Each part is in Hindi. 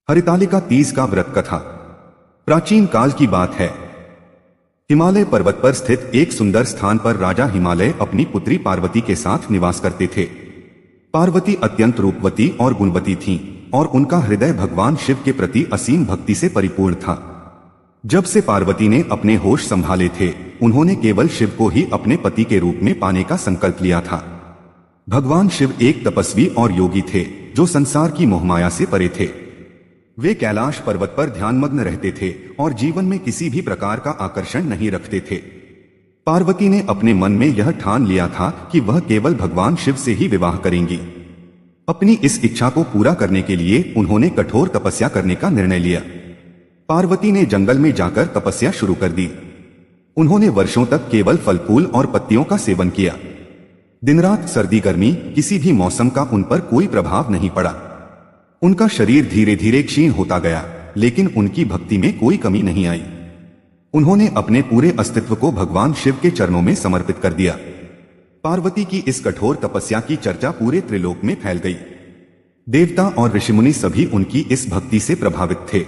हरितालिका तीज का व्रत कथा। प्राचीन काल की बात है। हिमालय पर्वत पर स्थित एक सुंदर स्थान पर राजा हिमालय अपनी पुत्री पार्वती के साथ निवास करते थे। पार्वती अत्यंत रूपवती और गुणवती थीं और उनका हृदय भगवान शिव के प्रति असीम भक्ति से परिपूर्ण था। जब से पार्वती ने अपने होश संभाले थे, उन्होंने केवल शिव को ही अपने पति के रूप में पाने का संकल्प लिया था। भगवान शिव एक तपस्वी और योगी थे जो संसार की मोहमाया से परे थे। वे कैलाश पर्वत पर ध्यानमग्न रहते थे और जीवन में किसी भी प्रकार का आकर्षण नहीं रखते थे। पार्वती ने अपने मन में यह ठान लिया था कि वह केवल भगवान शिव से ही विवाह करेंगी। अपनी इस इच्छा को पूरा करने के लिए उन्होंने कठोर तपस्या करने का निर्णय लिया। पार्वती ने जंगल में जाकर तपस्या शुरू कर दी। उन्होंने वर्षों तक केवल फल फूल और पत्तियों का सेवन किया। दिन रात, सर्दी गर्मी, किसी भी मौसम का उन पर कोई प्रभाव नहीं पड़ा। उनका शरीर धीरे धीरे क्षीण होता गया, लेकिन उनकी भक्ति में कोई कमी नहीं आई। उन्होंने अपने पूरे अस्तित्व को भगवान शिव के चरणों में समर्पित कर दिया। पार्वती की इस कठोर तपस्या की चर्चा पूरे त्रिलोक में फैल गई। देवता और ऋषिमुनि सभी उनकी इस भक्ति से प्रभावित थे।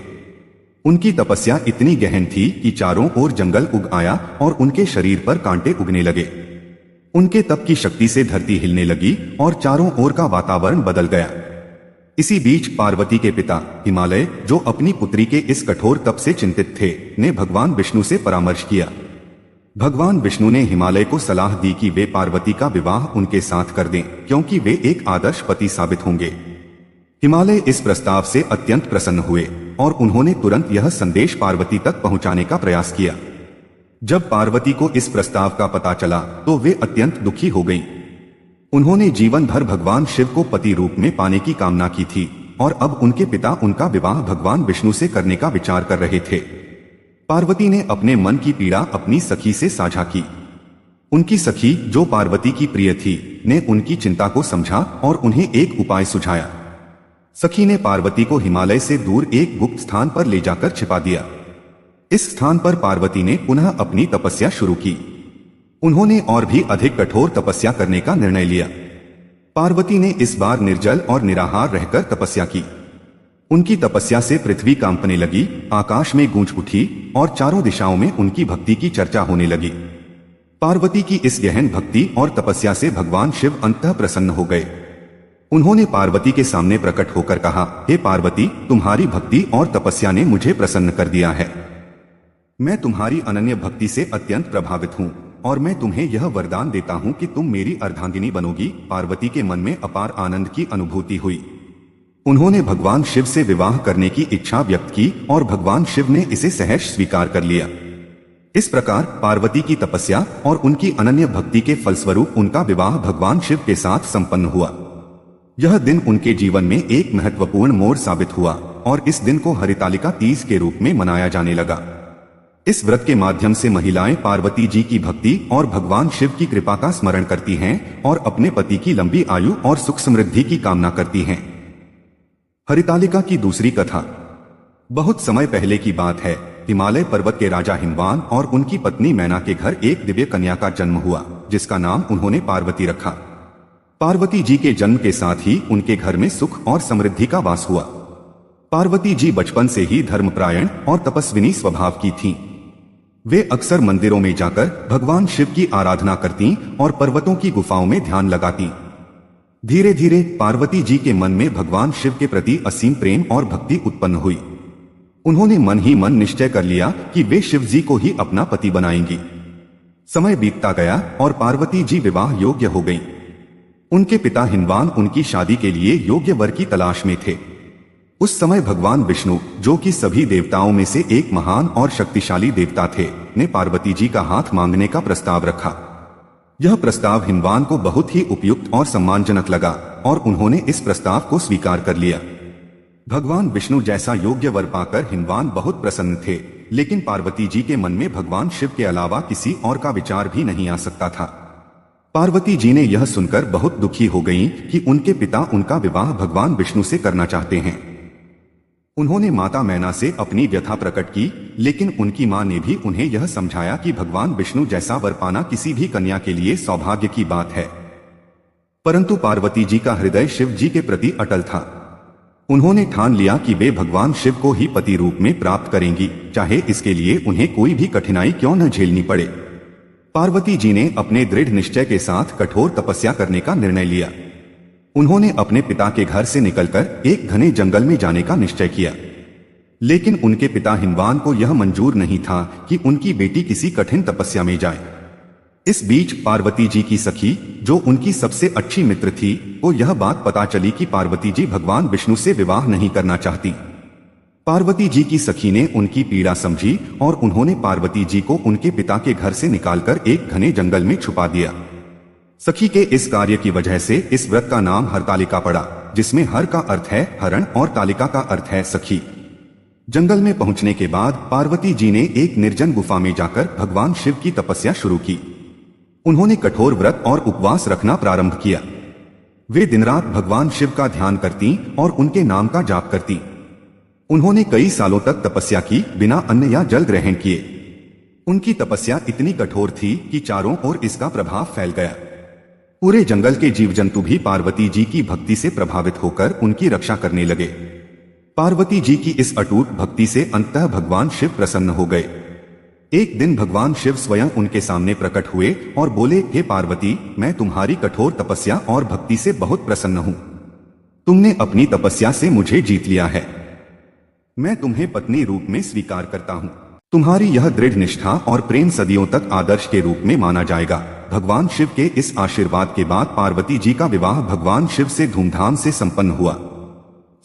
उनकी तपस्या इतनी गहन थी कि चारों ओर जंगल उग आया और उनके शरीर पर कांटे उगने लगे। उनके तप की शक्ति से धरती हिलने लगी और चारों ओर का वातावरण बदल गया। इसी बीच पार्वती के पिता हिमालय, जो अपनी पुत्री के इस कठोर तप से चिंतित थे, ने भगवान विष्णु से परामर्श किया। भगवान विष्णु ने हिमालय को सलाह दी कि वे पार्वती का विवाह उनके साथ कर दें, क्योंकि वे एक आदर्श पति साबित होंगे। हिमालय इस प्रस्ताव से अत्यंत प्रसन्न हुए और उन्होंने तुरंत यह संदेश पार्वती तक पहुंचाने का प्रयास किया। जब पार्वती को इस प्रस्ताव का पता चला तो वे अत्यंत दुखी हो गईं। उन्होंने जीवन भर भगवान शिव को पति रूप में पाने की कामना की थी और अब उनके पिता उनका विवाह भगवान विष्णु से करने का विचार कर रहे थे। पार्वती ने अपने मन की पीड़ा अपनी सखी से साझा की। उनकी सखी, जो पार्वती की प्रिय थी, ने उनकी चिंता को समझा और उन्हें एक उपाय सुझाया। सखी ने पार्वती को हिमालय से दूर एक गुप्त स्थान पर ले जाकर छिपा दिया। इस स्थान पर पार्वती ने पुनः अपनी तपस्या शुरू की। उन्होंने और भी अधिक कठोर तपस्या करने का निर्णय लिया। पार्वती ने इस बार निर्जल और निराहार रहकर तपस्या की। उनकी तपस्या से पृथ्वी कांपने लगी, आकाश में गूंज उठी और चारों दिशाओं में उनकी भक्ति की चर्चा होने लगी। पार्वती की इस गहन भक्ति और तपस्या से भगवान शिव अंततः प्रसन्न हो गए। उन्होंने पार्वती के सामने प्रकट होकर कहा, हे पार्वती, तुम्हारी भक्ति और तपस्या ने मुझे प्रसन्न कर दिया है। मैं तुम्हारी अनन्य भक्ति से अत्यंत प्रभावित हूँ और मैं तुम्हें यह वरदान देता हूं कि तुम मेरी अर्धांगिनी बनोगी। पार्वती के मन में अपार आनंद की अनुभूति हुई। उन्होंने भगवान शिव से विवाह करने की इच्छा व्यक्त की और भगवान शिव ने इसे सहर्ष स्वीकार कर लिया। इस प्रकार पार्वती की तपस्या और उनकी अनन्य भक्ति के फलस्वरूप उनका विवाह भगवान शिव के साथ संपन्न हुआ। यह दिन उनके जीवन में एक महत्वपूर्ण मोड़ साबित हुआ और इस दिन को हरितालिका तीज के रूप में मनाया जाने लगा। इस व्रत के माध्यम से महिलाएं पार्वती जी की भक्ति और भगवान शिव की कृपा का स्मरण करती हैं और अपने पति की लंबी आयु और सुख समृद्धि की कामना करती हैं। हरितालिका की दूसरी कथा। बहुत समय पहले की बात है। हिमालय पर्वत के राजा हिमवान और उनकी पत्नी मैना के घर एक दिव्य कन्या का जन्म हुआ, जिसका नाम उन्होंने पार्वती रखा। पार्वती जी के जन्म के साथ ही उनके घर में सुख और समृद्धि का वास हुआ। पार्वती जी बचपन से ही धर्मपरायण और तपस्विनी स्वभाव की थीं। वे अक्सर मंदिरों में जाकर भगवान शिव की आराधना करती और पर्वतों की गुफाओं में ध्यान लगाती। धीरे धीरे पार्वती जी के मन में भगवान शिव के प्रति असीम प्रेम और भक्ति उत्पन्न हुई। उन्होंने मन ही मन निश्चय कर लिया कि वे शिव जी को ही अपना पति बनाएंगी। समय बीतता गया और पार्वती जी विवाह योग्य हो गईं। उनके पिता हिमवान उनकी शादी के लिए योग्य वर की तलाश में थे। उस समय भगवान विष्णु, जो कि सभी देवताओं में से एक महान और शक्तिशाली देवता थे, ने पार्वती जी का हाथ मांगने का प्रस्ताव रखा। यह प्रस्ताव हिमवान को बहुत ही उपयुक्त और सम्मानजनक लगा और उन्होंने इस प्रस्ताव को स्वीकार कर लिया। भगवान विष्णु जैसा योग्य वर पाकर हिमवान बहुत प्रसन्न थे, लेकिन पार्वती जी के मन में भगवान शिव के अलावा किसी और का विचार भी नहीं आ सकता था। पार्वती जी ने यह सुनकर बहुत दुखी हो गईं कि उनके पिता उनका विवाह भगवान विष्णु से करना चाहते हैं। उन्होंने माता मैना से अपनी व्यथा प्रकट की, लेकिन उनकी मां ने भी उन्हें यह समझाया कि भगवान विष्णु जैसा वर पाना किसी भी कन्या के लिए सौभाग्य की बात है। परंतु पार्वती जी का हृदय शिव जी के प्रति अटल था। उन्होंने ठान लिया कि वे भगवान शिव को ही पति रूप में प्राप्त करेंगी, चाहे इसके लिए उन्हें कोई भी कठिनाई क्यों न झेलनी पड़े। पार्वती जी ने अपने दृढ़ निश्चय के साथ कठोर तपस्या करने का निर्णय लिया। उन्होंने अपने पिता के घर से निकलकर एक घने जंगल में जाने का निश्चय किया, लेकिन उनके पिता हिमवान को यह मंजूर नहीं था कि उनकी बेटी किसी कठिन तपस्या में जाए। इस बीच पार्वती जी की सखी, जो उनकी सबसे अच्छी मित्र थी, को यह बात पता चली कि पार्वती जी भगवान विष्णु से विवाह नहीं करना चाहती। पार्वती जी की सखी ने उनकी पीड़ा समझी और उन्होंने पार्वती जी को उनके पिता के घर से निकालकर एक घने जंगल में छुपा दिया। सखी के इस कार्य की वजह से इस व्रत का नाम हरतालिका पड़ा, जिसमें हर का अर्थ है हरण और तालिका का अर्थ है सखी। जंगल में पहुंचने के बाद पार्वती जी ने एक निर्जन गुफा में जाकर भगवान शिव की तपस्या शुरू की। उन्होंने कठोर व्रत और उपवास रखना प्रारंभ किया। वे दिन रात भगवान शिव का ध्यान करती और उनके नाम का जाप करती। उन्होंने कई सालों तक तपस्या की, बिना अन्न या जल ग्रहण किए। उनकी तपस्या इतनी कठोर थी कि चारों ओर इसका प्रभाव फैल गया। पूरे जंगल के जीव जंतु भी पार्वती जी की भक्ति से प्रभावित होकर उनकी रक्षा करने लगे। पार्वती जी की इस अटूट भक्ति से अंततः भगवान शिव प्रसन्न हो गए। एक दिन भगवान शिव स्वयं उनके सामने प्रकट हुए और बोले, हे पार्वती, मैं तुम्हारी कठोर तपस्या और भक्ति से बहुत प्रसन्न हूं। तुमने अपनी तपस्या से मुझे जीत लिया है। मैं तुम्हें पत्नी रूप में स्वीकार करता हूं। तुम्हारी यह दृढ़ निष्ठा और प्रेम सदियों तक आदर्श के रूप में माना जाएगा। भगवान शिव के इस आशीर्वाद के बाद पार्वती जी का विवाह भगवान शिव से धूमधाम से संपन्न हुआ।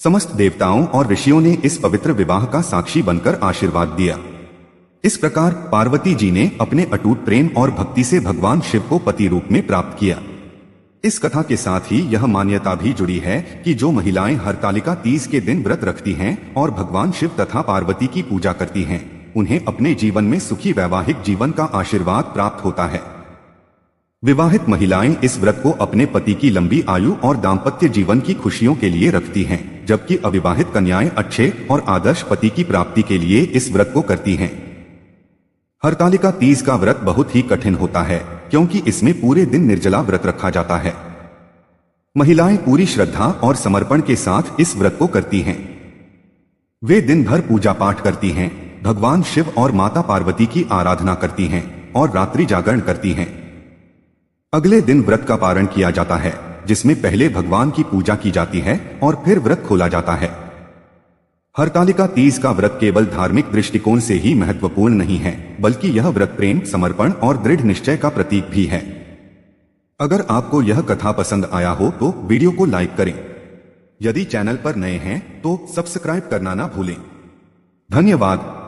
समस्त देवताओं और ऋषियों ने इस पवित्र विवाह का साक्षी बनकर आशीर्वाद दिया। इस प्रकार पार्वती जी ने अपने अटूट प्रेम और भक्ति से भगवान शिव को पति रूप में प्राप्त किया। इस कथा के साथ ही यह मान्यता भी जुड़ी है कि जो महिलाएं हरतालिका तीज के दिन व्रत रखती हैं और भगवान शिव तथा पार्वती की पूजा करती हैं, उन्हें अपने जीवन में सुखी वैवाहिक जीवन का आशीर्वाद प्राप्त होता है। विवाहित महिलाएं इस व्रत को अपने पति की लंबी आयु और दाम्पत्य जीवन की खुशियों के लिए रखती हैं, जबकि अविवाहित कन्याएं अच्छे और आदर्श पति की प्राप्ति के लिए इस व्रत को करती हैं। हरतालिका तीज का व्रत बहुत ही कठिन होता है, क्योंकि इसमें पूरे दिन निर्जला व्रत रखा जाता है। महिलाएं पूरी श्रद्धा और समर्पण के साथ इस व्रत को करती हैं। वे दिन भर पूजा पाठ करती हैं, भगवान शिव और माता पार्वती की आराधना करती हैं और रात्रि जागरण करती हैं। अगले दिन व्रत का पारण किया जाता है, जिसमें पहले भगवान की पूजा की जाती है और फिर व्रत खोला जाता है। हरतालिका तीज का व्रत केवल धार्मिक दृष्टिकोण से ही महत्वपूर्ण नहीं है, बल्कि यह व्रत प्रेम, समर्पण और दृढ़ निश्चय का प्रतीक भी है। अगर आपको यह कथा पसंद आया हो तो वीडियो को लाइक करें। यदि चैनल पर नए हैं तो सब्सक्राइब करना ना भूलें। धन्यवाद।